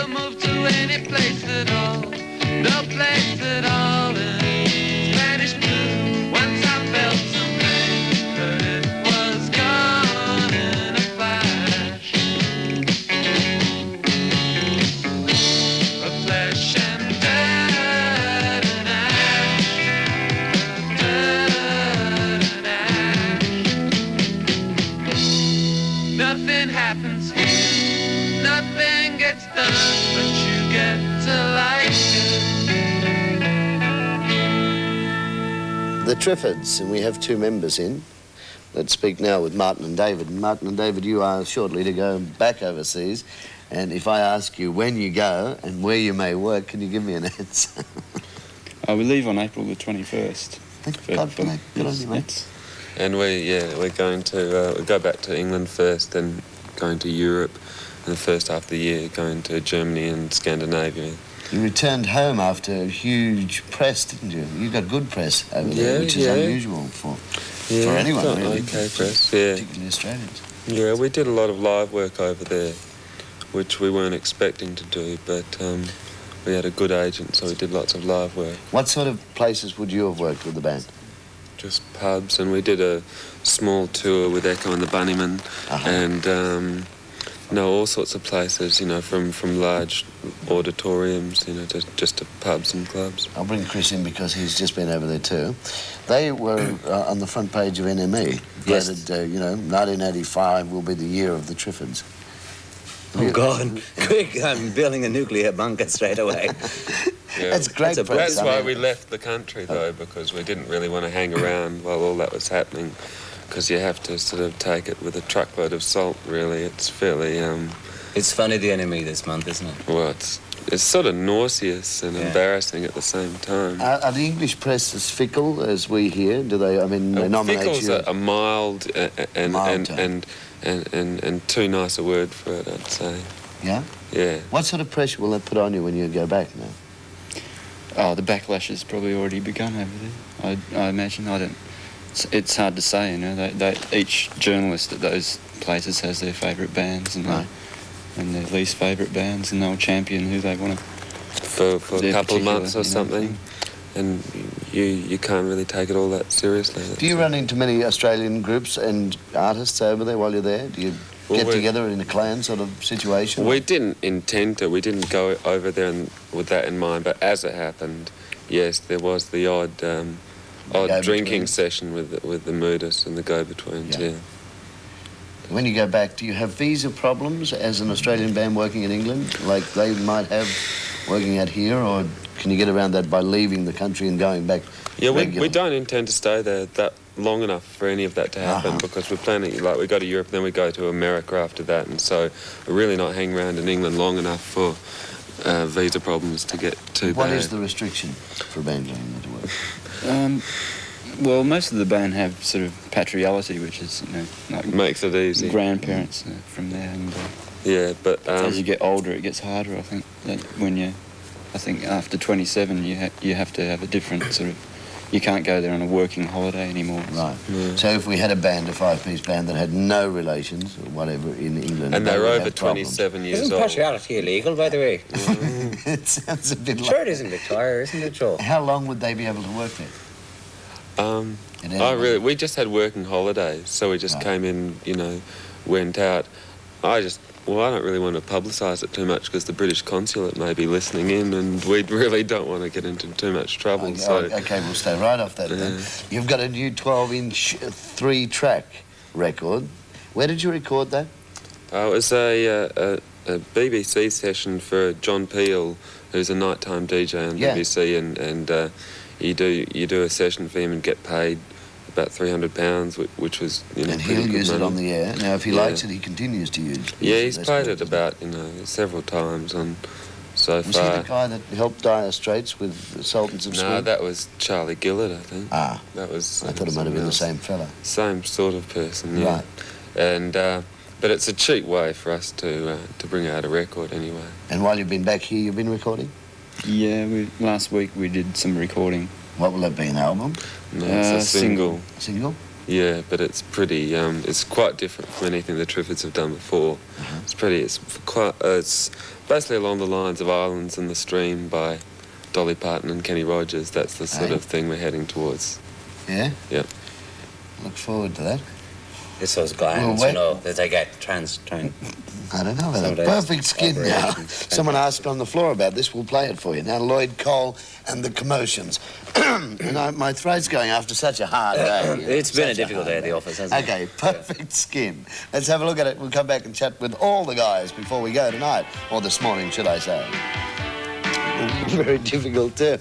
We'll move to any place at all, no place at all in Spanish blue. Once I felt some pain, but it was gone in a flash. A flash and dirt and ash, dirt and ash. Nothing happens here, nothing gets done, but you get to like it. The Triffids, and we have two members in. Let's speak now with Martin and David. Martin and David, you are shortly to go back overseas, and if I ask you when you go and where you may work, can you give me an answer? We leave on April the 21st. Good on you, mate. And we're going to we go back to England first, then going to Europe, and the first half of the year going to Germany and Scandinavia. You returned home after a huge press, didn't you? You got good press over there, which is unusual for anyone, really. Okay, press, yeah. Particularly Australians. Yeah, we did a lot of live work over there, which we weren't expecting to do, but we had a good agent, so we did lots of live work. What sort of places would you have worked with the band? Just pubs, and we did a small tour with Echo and the Bunnymen, and all sorts of places, from large auditoriums, just to pubs and clubs. I'll bring Chris in because he's just been over there too. They were on the front page of NME. Yes. Voted, 1985 will be the year of the Triffids. Oh, God. Quick, I'm building a nuclear bunker straight away. Yeah. That's great. That's why we left the country, though, because we didn't really want to hang around while all that was happening, because you have to sort of take it with a truckload of salt, really. It's fairly... It's funny, the enemy this month, isn't it? Well, it's sort of nauseous and embarrassing at the same time. Are the English press as fickle as we here? Do they, they nominate Fickle's you? a mild Mild term. and too nice a word for it, I'd say. Yeah? Yeah. What sort of pressure will that put on you when you go back now? Oh, the backlash has probably already begun over there. I imagine. It's hard to say, each journalist at those places has their favourite bands and their least favourite bands, and they'll champion who they want to... For a couple of months or something. And you can't really take it all that seriously. Do you run into many Australian groups and artists over there while you're there? Do you get together in a clan sort of situation? We didn't intend to. We didn't go over there with that in mind. But as it happened, yes, there was the odd drinking session with the Moodists and the Go-Betweens, yeah. When you go back, do you have visa problems as an Australian band working in England, like they might have working out here, or can you get around that by leaving the country and going back? Yeah, we don't intend to stay there that long enough for any of that to happen, because we're planning, we go to Europe, then we go to America after that, and so we're really not hanging around in England long enough for visa problems to get too bad. What is the restriction for a band going there to work? Well, most of the band have sort of patriality, which is, like makes it easy. Grandparents from there, and but as you get older, it gets harder. I think that I think after 27, you have to have a different sort of. You can't go there on a working holiday anymore. Right. Yeah. So if we had a band, a five-piece band that had no relations or whatever in England, and they're over 27 years old. Isn't patriality illegal, by the way? It sounds a bit like. Sure, it is in Victoria, isn't it, Joel? How long would they be able to work there? We just had working holidays, so we just came in, went out. I don't really want to publicise it too much because the British consulate may be listening in, and we really don't want to get into too much trouble. Okay, we'll stay right off that then. You've got a new 12-inch 3-track record. Where did you record that? It was a BBC session for John Peel, who's a nighttime DJ on BBC, and you do a session for him and get paid about £300, which was and he'll use it on the air. Now, if he likes it, he continues to use it. Yeah, he's played it about several times on so far. Was he the guy that helped Dire Straits with Sultans of Swing? No, that was Charlie Gillett, I think. That was. I thought it might have been the same fella. Same sort of person, yeah. Right. And but it's a cheap way for us to bring out a record anyway. And while you've been back here, you've been recording? Yeah, last week we did some recording. What will that be, an album? No, it's a single. Single? Yeah, but it's pretty. It's quite different from anything the Triffids have done before. It's pretty. It's quite. It's basically along the lines of Islands in the Stream by Dolly Parton and Kenny Rogers. That's the sort of thing we're heading towards. Yeah? Yep. Look forward to that. It's those glands, Well, you know, that they get trained. I don't know. Some They're days perfect skin now. operations. Someone asked on the floor about this. We'll play it for you. Now, Lloyd Cole and the Commotions. And my throat's going after such a hard day. It's been a difficult day at the office, hasn't it? Okay, perfect skin. Let's have a look at it. We'll come back and chat with all the guys before we go tonight. Or this morning, should I say. Very difficult, too.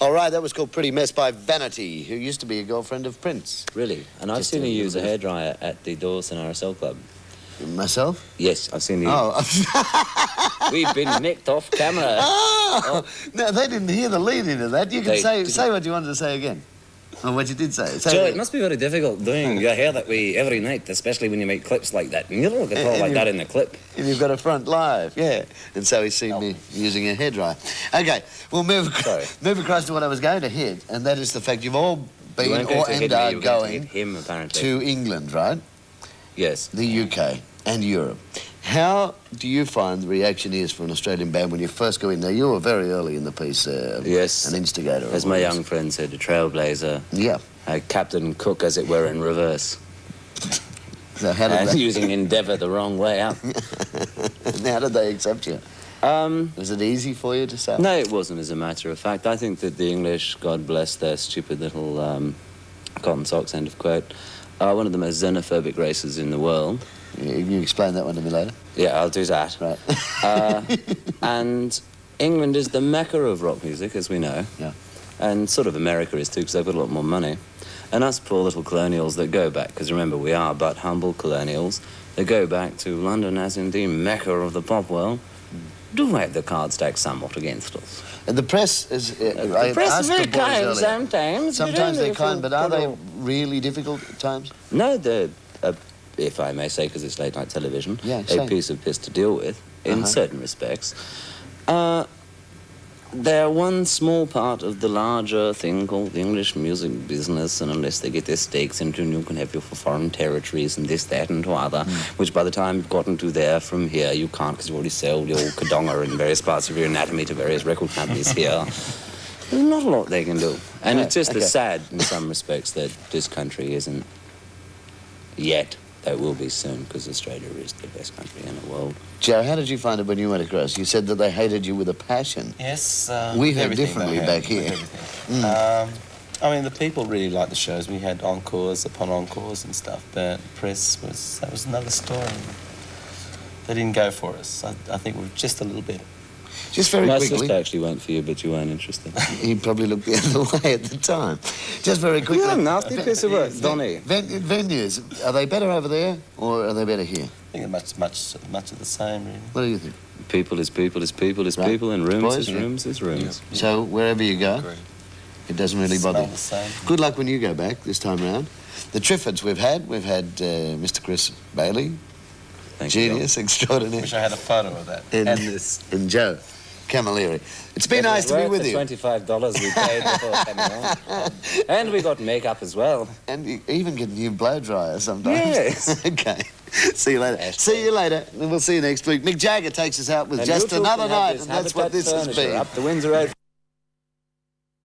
All right, that was called Pretty Mess by Vanity, who used to be a girlfriend of Prince. Really? And I've Just seen a you use a little hairdryer at the Dawson RSL Club. Myself? Yes, I've seen you. Oh. We've been nicked off camera. Oh. No, they didn't hear the lead into that. You can They say didn't. what you wanted to say again. Or what you did say. Say Joe, it it must be very difficult doing your hair that way every night, especially when you make clips like that. And you don't look at all And like you- that in the clip. And you've got a front live, yeah. And so he's seen me using a hairdryer. Okay, we'll move across to what I was going to hit, and that is the fact you've all You been weren't going or to hit and me, are you were going to going hit him, apparently. to England, right? Yes. The UK and Europe. How do you find the reaction is for an Australian band when you first go in there? You were very early in the piece, Yes. an instigator. As of my all young this. friend said, a trailblazer. Yeah. A Captain Cook, as it were, in reverse. So how did, And using Endeavour the wrong way out. how did they accept you? Was it easy for you to say? No, it wasn't, as a matter of fact. I think that the English, God bless their stupid little cotton socks, end of quote, are one of the most xenophobic races in the world. You explain that one to me later. Yeah, I'll do that. Right. And England is the mecca of rock music, as we know. Yeah. And sort of America is too, because they've got a lot more money. And us poor little colonials that go back, because remember, we are but humble colonials, that go back to London as in the mecca of the pop world, do have the card stacked somewhat against us. And the press is... The press is very kind sometimes. Sometimes they're kind, but are they really difficult at times? No, they're, if I may say, because it's late night television, Yeah, a say. piece of piss to deal with, in Uh-huh. certain respects. They're one small part of the larger thing called the English music business, and unless they get their stakes into, you can have your foreign territories and this, that, and other, which by the time you've gotten to there from here, you can't, because you've already sold your kadonga in various parts of your anatomy to various record companies here. There's not a lot they can do. And Right, it's just okay. sad in some respects that this country isn't yet. They will be soon, because Australia is the best country in the world. Joe, how did you find it when you went across? You said that they hated you with a passion. Yes. We heard everything differently they back had, here. everything. I mean, the people really liked the shows. We had encores upon encores and stuff, but press that was another story. They didn't go for us. I think we're just a little bit. Just very My quickly. sister actually went for you, but you weren't interested. He probably looked the other way at the time. Just very quickly. Yeah, nasty piece of work, Donny. Venues, are they better over there or are they better here? I think they're much of the same, really. What do you think? People is people is people is Right. people, and rooms Boys, is yeah. rooms is rooms. So wherever you go, Great. it doesn't really bother Smell you. the same. Good luck when you go back this time round. The Triffids we've had Mr. Chris Bailey, Thank you, genius extraordinaire, Wish I had a photo of that. and, And this. and Joe Camilleri. It's been It nice was to be worth with the you. $25 we paid before coming on. And we got makeup as well. And you even get a new blow dryer sometimes. Yes. Okay. See you later. Ashtray. See you later. And we'll see you next week. Mick Jagger takes us out with And just you two another can have night, this and that's what Habitat this has furniture been. Up the Windsor Road.